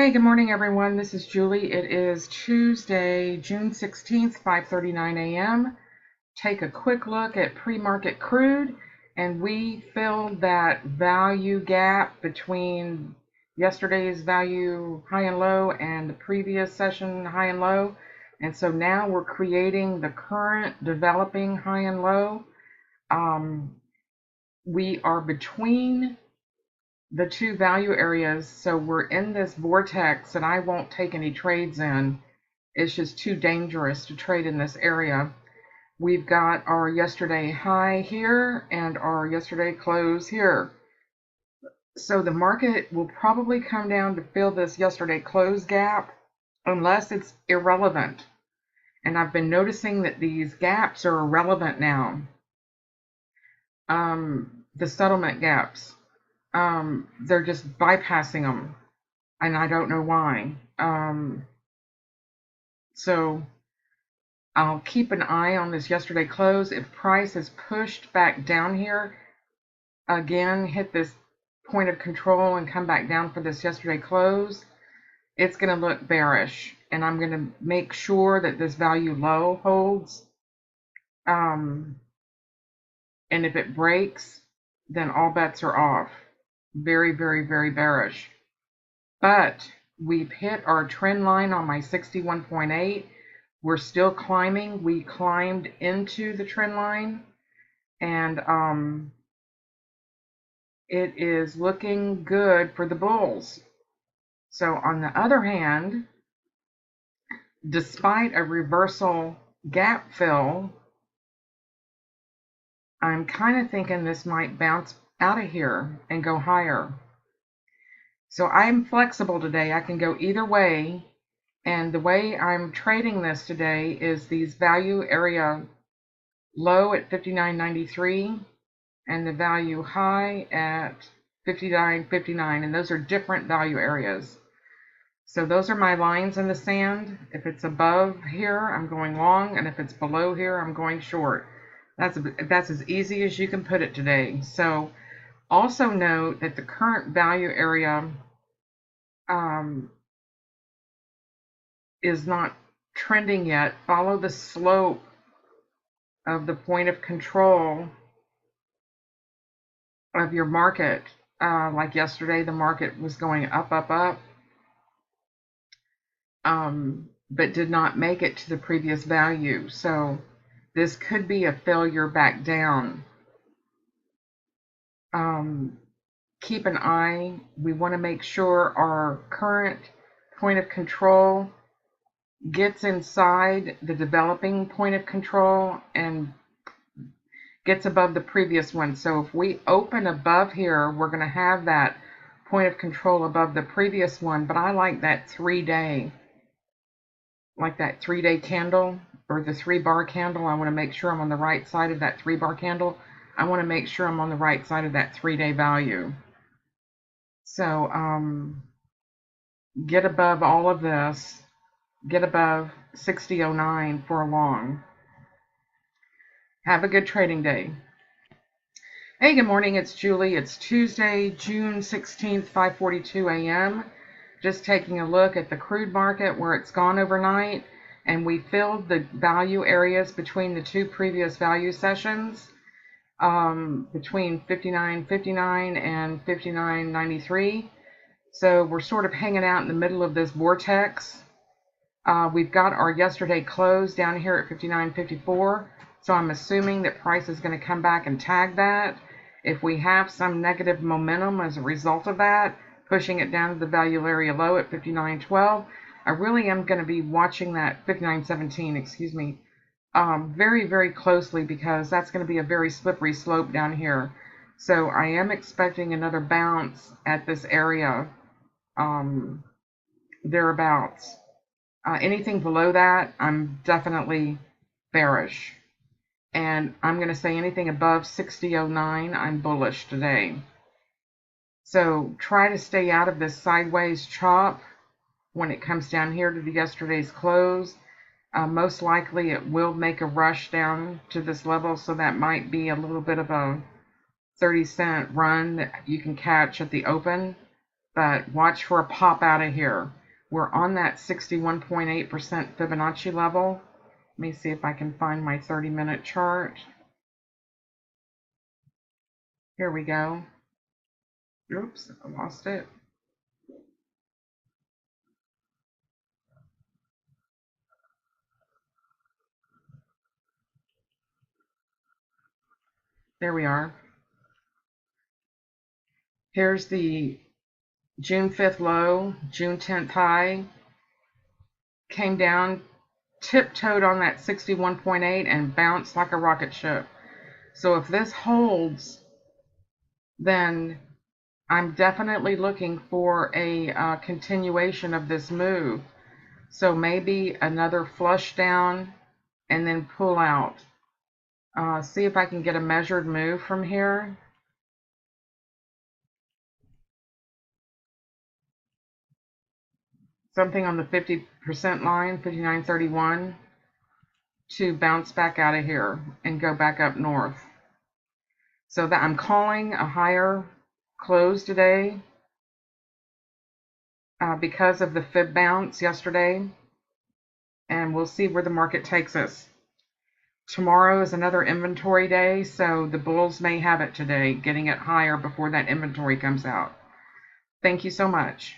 Hey, good morning, everyone. This is Julie. It is Tuesday, June 16th, 5:39 a.m. Take a quick look at pre-market crude, and we filled that value gap between yesterday's value high and low and the previous session high and low. And so now we're creating the current developing high and low. We are between the two value areas, so we're in this vortex, and I won't take any trades in. It's just too dangerous to trade in this area. We've got our yesterday high here and our yesterday close here. So the market will probably come down to fill this yesterday close gap unless it's irrelevant. And I've been noticing that these gaps are irrelevant now. The settlement gaps. They're just bypassing them, and I don't know why. So I'll keep an eye on this yesterday close. If price is pushed back down here, again, hit this point of control and come back down for this yesterday close, it's going to look bearish, and I'm going to make sure that this value low holds. And if it breaks, then all bets are off. Very, very, very bearish. But we've hit our trend line on my 61.8. We're still climbing. We climbed into the trend line, and it is looking good for the bulls. So on the other hand, despite a reversal gap fill, I'm kind of thinking this might bounce out of here and go higher. So I'm flexible today. I can go either way. And the way I'm trading this today is these value area low at 59.93 and the value high at 59.59. And those are different value areas. So those are my lines in the sand. If it's above here, I'm going long. And if it's below here, I'm going short. That's as easy as you can put it today. So also note that the current value area is not trending yet. Follow the slope of the point of control of your market. Like yesterday, the market was going up, up, up, but did not make it to the previous value. So this could be a failure back down. Keep an eye. We want to make sure our current point of control gets inside the developing point of control and gets above the previous one. So if we open above here, we're going to have that point of control above the previous one. But I like that 3-day, like that 3-day candle or the 3-bar candle. I want to make sure I'm on the right side of that 3-bar candle. I want to make sure I'm on the right side of that 3-day value. So get above all of this. Get above 60.09 for a long. Have a good trading day. Hey, good morning. It's Julie. It's Tuesday, June 16th, 5:42 a.m. Just taking a look at the crude market where it's gone overnight, and we filled the value areas between the two previous value sessions, between 59.59 and 59.93. So we're sort of hanging out in the middle of this vortex. We've got our yesterday close down here at 59.54, so I'm assuming that price is going to come back and tag that. If we have some negative momentum as a result of that, pushing it down to the value area low at 59.12, I really am going to be watching that 59.17, excuse me, very, very closely, because that's going to be a very slippery slope down here. So I am expecting another bounce at this area, thereabouts. Anything below that, I'm definitely bearish. And I'm going to say anything above 60.09, I'm bullish today. So try to stay out of this sideways chop when it comes down here to the yesterday's close. Most likely it will make a rush down to this level, so that might be a little bit of a 30-cent run that you can catch at the open. but watch for a pop out of here. We're on that 61.8% Fibonacci level. Let me see if I can find my 30-minute chart. Here we go. Oops, I lost it. There we are. Here's the June 5th low, June 10th high. Came down, tiptoed on that 61.8 and bounced like a rocket ship. So if this holds, then I'm definitely looking for a continuation of this move. So maybe another flush down and then pull out. See if I can get a measured move from here. Something on the 50% line, 59.31, to bounce back out of here and go back up north. So that I'm calling a higher close today because of the fib bounce yesterday, and we'll see where the market takes us. Tomorrow is another inventory day, so the bulls may have it today, getting it higher before that inventory comes out. Thank you so much.